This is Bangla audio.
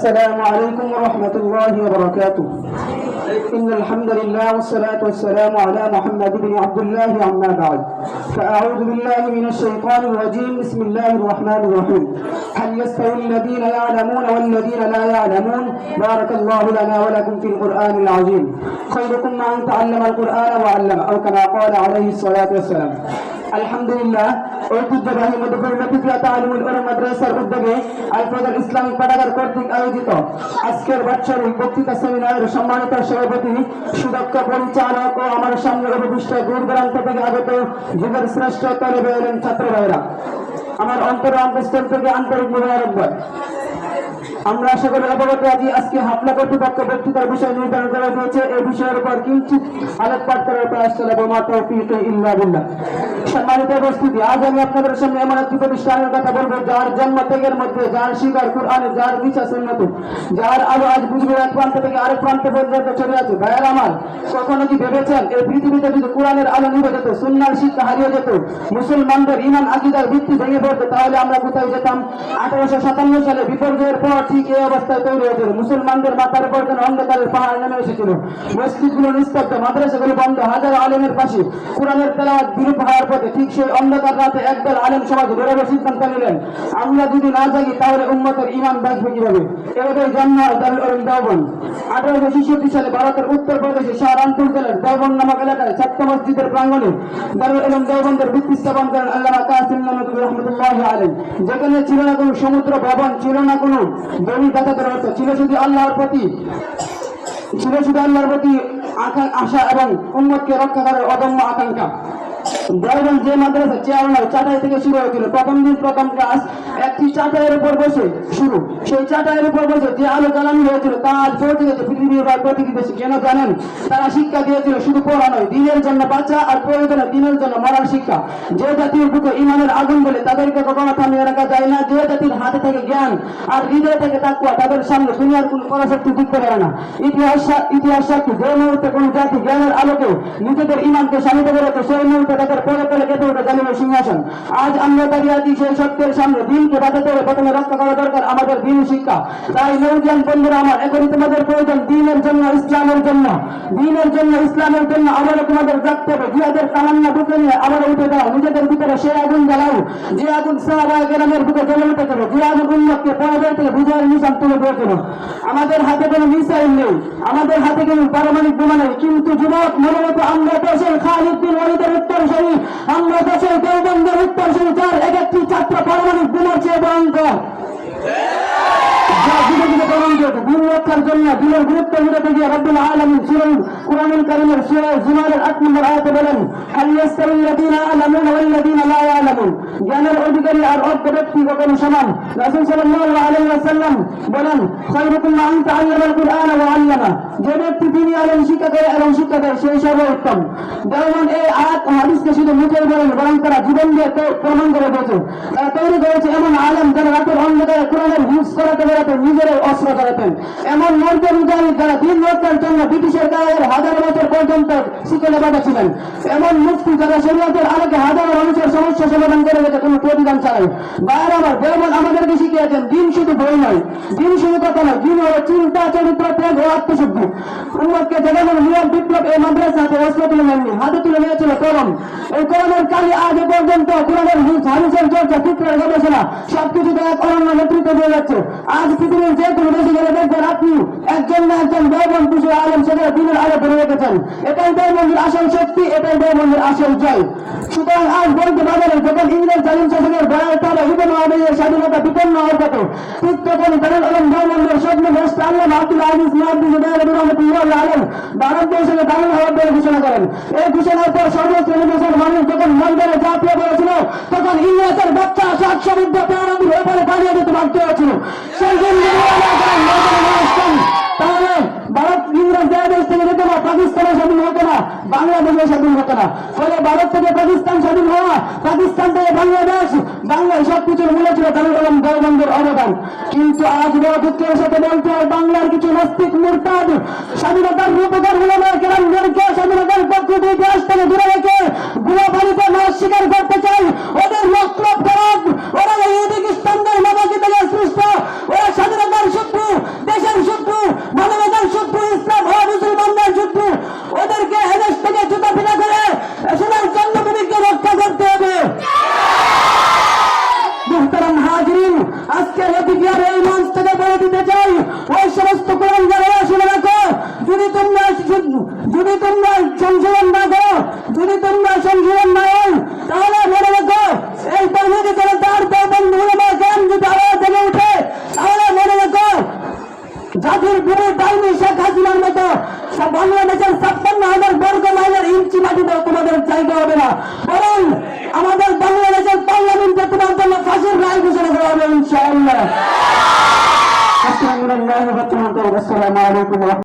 السلام عليكم ورحمة الله وبركاته. إن الحمد لله والصلاة والسلام على محمد بن عبد الله عما بعد. فأعوذ بالله من الشيطان الرجيم. بسم الله الرحمن الرحيم. هل يستوي الذين يعلمون والذين لا يعلمون؟ بارك الله لنا ولكم في القرآن العظيم. خيركم من تعلم القرآن وعلمه أو كما قال عليه الصلاة والسلام. আলহামদুলিল্লাহ, ঐতিহ্যবাহী মধ্যপ্রদেশ ফিকরা তালিমুল উলুম মাদ্রাসার উদ্যোগে আল ফজল ইসলামিক পাঠাগার কর্তৃক আয়োজিত আজকের বাৎসরিক বক্তৃতা সেমিনারের সম্মানিত সভাপতি, সুদক্ষ পরিচালক ও আমার সামনে উপবিষ্ট দূর দূরান্ত থেকে আগত যুগের শ্রেষ্ঠ তালেবে ইলম ছাত্র ভাইরা, আমার অন্তরস্থল থেকে আন্তরিক মোবারকবাদ। আমরা আশা করি অবগত আছি আজকে হাফলা কর্তৃপক্ষ বক্তৃতার বিষয় নির্ধারণ করা হয়েছে। এই বিষয়ের উপর কিঞ্চিত আলোকপাত করার প্রয়াস চালাবো। মা তাওফীক ইল্লা বিল্লাহ। সম্মানিত উপস্থিতি, আজ আমি আপনাদের সামনে এমন একটি প্রতিষ্ঠানের কথা বলবো যার জন্ম থেকের মধ্যে, যার শিকার কুরআনে, যার দিশা সুন্নতে, যার আলো আজ বুঝবে এক প্রান্ত থেকে আরেক প্রান্ত পর্যন্ত চলে আছে। ভাইয়ের আমার, কখনো কি ভেবেছেন এই পৃথিবীতে যদি কোরআনের আলো নিভে যেত, সুন্নাহর শিক্ষা হারিয়ে যেত, মুসলমানদের ঈমান আকীদার ভিত্তি ভেঙে পড়তো, তাহলে আমরা কোথায় যেতাম? 1857 সালে বিপর্যয়ের পর ঠিক এই অবস্থায় তৈরি হয়েছিল। মুসলমানদের মাথার উপর যেন অন্ধকারের পাহাড় নেমে এসেছিল। মসজিদগুলো নিস্তব্ধ, মাদ্রাসাগুলো বন্ধ, হাজারো আলেমের পাশে কোরআনের তেলাওয়াত বিরূপ হওয়ার পথে। ঠিক সেই অন্ধকার রাতে একদল আলেম সমাজ বেরোবে সিদ্ধান্ত নিলেন, আমরা যদি না জাগি তাহলে উম্মতের ঈমান বাঁচবে কিভাবে? এভাবে জন্ম দারুল উলুম দেওবন্দ। 1866 সালে ভারতের উত্তরপ্রদেশে শাহরানপুর জেলার দেওবন্দ নামক এলাকায় ছাত্র মসজিদের প্রাঙ্গণে দারুল উলুম দেওবন্দের ভিত্তি স্থাপন করেন আল্লামা কাসিম নানভী রাহমাতুল্লাহি আলাইহি। যেখানে ছিল না কোনো সমুদ্র ভবন, ছিল না কোনো দড়ি দাতাদের অর্থ, ছিল শুধু আল্লাহর প্রতি আশা এবং উম্মতকে রক্ষা করার অদম্য আকাঙ্ক্ষা। দেওবন্দ যে মাদ্রাসা চেয়ারম্যান চাটাই থেকে শুরু হয়েছিল। প্রথম দিন প্রথম ক্লাস একটি চাটাইয়ের উপর বসে শুরু। সেই চাটাইয়ের উপর বসে যে আলো জ্বালানো হয়েছিল তা আজ পৌঁছে গেছে পৃথিবীর বা প্রতিটি দেশে। কেন জানেন? তারা শিক্ষা দিয়েছিল শুধু পড়া নয়, দিনের জন্য বাঁচা আর প্রয়োজনে দিনের জন্য মরার শিক্ষা। যে জাতির বুকে ঈমানের আগুন বলে তাদেরকে কখনো থামিয়ে রাখা যায় না। যে জাতির হাতে থেকে জ্ঞান আর হৃদয় থেকে তাকওয়া, তাদের সামনে দুনিয়ার কোন পরাশক্তি টিকতে পারে না। ইতিহাস সাক্ষী, যে মুহূর্তে কোন জাতি জ্ঞানের আলোকে নিজেদের ঈমানকে শানিত করেছে, সেই মুহূর্তে তাদের পরে পরে কেটে ওঠে জালিমের সিংহাসন। আজ আমরা দাঁড়িয়ে আছি সেই সত্যের সামনে। দিনকে বাঁচাতে হলে প্রথমে রক্ষা করা দরকার আমাদের দিন শিক্ষা। তাই নৌজান বন্ধুরা আমার, এখন তোমাদের প্রয়োজন দিনের জন্য, ইসলামের জন্য, দিনের জন্য, ইসলামের জন্য আবারও তোমাদের জাগতে হবে। জিহাদের তামান্না বুকে নিয়ে আবারও উঠে দাও, নিজেদের ভিতরে সেই আগুন জ্বালাও যে আগুন সাহাবায়ে কেরামের বুকে জ্বলে উঠেছিল, যে আগুন উম্মতকে পরাজয় থেকে বিজয়ের নিশান তুলে দিয়েছিল। আমাদের হাতে কোনো মিসাইল নেই, আমাদের হাতে কোনো পারমাণবিক বোমা নেই, কিন্তু যুবক মনে রেখো, আমরা তো সেই খালিদ বিন ওয়ালিদের উত্তরসূরি, আমরা তো সেই দেওবন্দের উত্তরসূরি, যার এক একটি ছাত্র পারমাণবিক বোমার চেয়ে ভয়ঙ্কর। দিন রক্ষার জন্য দিনের গুরুত্ব বুঝাতে গিয়ে রব্বুল আলামিন সূরা কুরআনুল কারীমের সূরা জুমারের 8 নম্বর আয়াতে বলেন, হাল ইয়াস্তাউল্লাযীনা ইয়া'লামুনা ওয়াল্লাযীনা লা ইয়া'লামুন। জ্ঞানের অধিকারী আর অজ্ঞ ব্যক্তি কখনো সমান? রাসূল সাল্লাল্লাহু আলাইহি ওয়াসাল্লাম বলেন, খায়রুকুম মান তাআল্লামাল কুরআনা ওয়া 'আল্লামা। যে ব্যক্তি তিনি আলেম শিক্ষা করে এবং শিক্ষা দেয় সেই সর্বোত্তম। দেওবন্দ এই আয়াত ও হাদিসকে শুধু মুখে বলেন, বরং তারা জীবন দিয়ে প্রমাণ করে দিয়েছে। তারা তৈরি করেছে এমন আলেম যারা রাতের অন্ধকারে কোরআনের হিফজ করাতে বেড়াতে নিজেরাই অস্ত্র চালাতেন। এমন মর্যাদা মুজাহিদ যারা দিন রক্ষার জন্য ব্রিটিশের গায়ের হাজার বছর পর্যন্ত শিকলে বাঁধা ছিলেন। এমন মুফতি যারা শরীয়তের আলোকে হাজারো মানুষের সমস্যা সমাধান করে গেছে কোনো প্রতিদান ছাড়াই। বাইরে আমার দেওবন্দ আমাদেরকে শিখিয়েছেন দিন শুধু বই নয়, দিন শুধু কথা নয়, দিন হলো চিন্তা, চরিত্র, ত্যাগ ও আত্মশুদ্ধি। উম্মতকে জাগানোর নিয়ম বিপ্লব এই মাদ্রাসা হাতে অস্ত্র তুলে নেননি, হাতে তুলে নিয়েছিল কলম। এই কলমের কালি আজ পর্যন্ত কোরআনের হাদিসের চর্চা, চিত্রের গবেষণা সবকিছুতে এক অনন্য নেতৃত্ব দিয়ে যাচ্ছে। আজ পৃথিবীর যে কোনো দেশে গেলে দেখবেন আপনি একজন না একজন দেওবন্দ পুষে আলেম সেখানে দিনের আলো ধরে রেখেছেন। এটাই দেওবন্দের আসল শক্তি, এটাই দেওবন্দের আসল জয়। সুতরাং আজ বলতে বাজারে যখন ইংরেজ জালিম শাসনের ভয়ের তারা ইবনে আবিদের স্বাধীনতা বিপন্ন হওয়ার কথা, ঠিক তখন দারুল উলুম দেওবন্দের স্বপ্ন ভ্রষ্ট আল্লামা আব্দুল আজিজ মাহফুজ রাহমাতুল্লাহি আলাইহি ভারতবর্ষকে দারুল হওয়ার বলে ঘোষণা করেন। এই ঘোষণার পর সর্বত্র দেশের মানুষ যখন মন্দিরে ঝাঁপিয়ে পড়েছিল, তখন ইংরেজের বাচ্চা 700 বৃদ্ধ প্রাণাবী হয়ে পড়ে পালিয়ে যেতে বাধ্য হয়েছিল। সেই জন্য তাহলে ভারত ইংরেজ দেশ থেকে যেত না, পাকিস্তানের স্বাধীন হতো না, বাংলাদেশের স্বাধীন হতো না। ফলে ভারত থেকে পাকিস্তান স্বাধীন হওয়া, পাকিস্তান থেকে বাংলাদেশ, বাংলায় সবকিছুর মূলে ছিল দারুল উলুম দেওবন্দের অবদান। কিন্তু আজ বড় দুঃখের সাথে বলতে হয়, বাংলার কিছু নাস্তিক মুরতাদ স্বাধীনতার রূপকার উলামায়ে কেরামদেরকে স্বাধীনতার প্রকৃত ইতিহাস থেকে দূরে রেখে গুণাপালিত মাস স্বীকার করতে চাই। ওদের মতলব খারাপ, ওরা ইহুদি খ্রিস্টানদের মাবাকি থেকে সৃষ্ট, ওরা স্বাধীনতার শত্রু। সংশোধন না করো, যদি তোমরা সংশোধন না হও, তাহলে মনে রেখো এই তৌহিদি জনতার দেওবন্দি উলামা কেরাম যদি আবার জেগে উঠে, তাহলে মনে রেখো জাতির বুড়ি ডাইনি শেখ হাসিনার মতো বাংলাদেশের 56,000 বর্গ মাইলের ইঞ্চি মাটিতেও তোমাদের জায়গা হবে না, বরং আমাদের বাংলাদেশের পার্লামেন্টে তোমার জন্য ফাঁসির রায় ঘোষণা করা হবে ইনশাআল্লাহ। আসসালামু আলাইকুম।